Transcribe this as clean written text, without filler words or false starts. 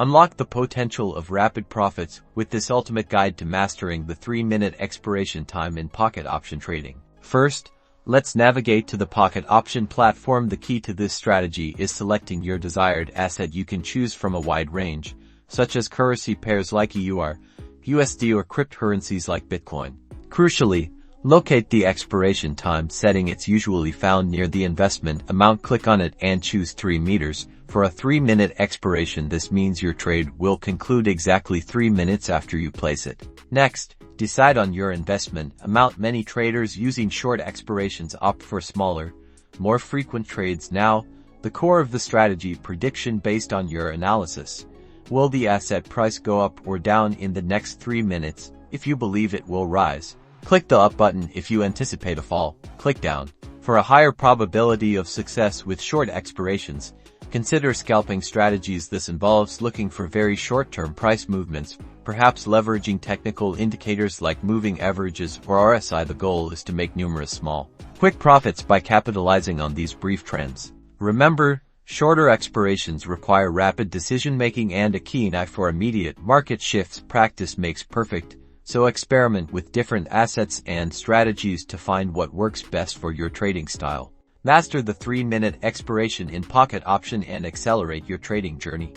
Unlock the potential of rapid profits with this ultimate guide to mastering the 3-minute expiration time in pocket option trading. First, let's navigate to the pocket option platform. The key to this strategy is selecting your desired asset. You can choose from a wide range, such as currency pairs like EUR, USD, or cryptocurrencies like Bitcoin. Crucially, locate the expiration time setting. It's usually found near the investment amount. Click on it and choose 3 meters. For a 3-minute expiration, this means your trade will conclude exactly 3 minutes after you place it. Next, decide on your investment amount. Many traders using short expirations opt for smaller, more frequent trades. Now, the core of the strategy: prediction based on your analysis. Will the asset price go up or down in the next 3 minutes? If you believe it will rise, click the up button. If you anticipate a fall, click down. For a higher probability of success with short expirations, consider scalping strategies. This involves looking for very short-term price movements, perhaps leveraging technical indicators like moving averages or RSI. The goal is to make numerous small, quick profits by capitalizing on these brief trends. Remember, shorter expirations require rapid decision-making and a keen eye for immediate market shifts. Practice makes perfect, so experiment with different assets and strategies to find what works best for your trading style. Master the 3-minute expiration in pocket option and accelerate your trading journey.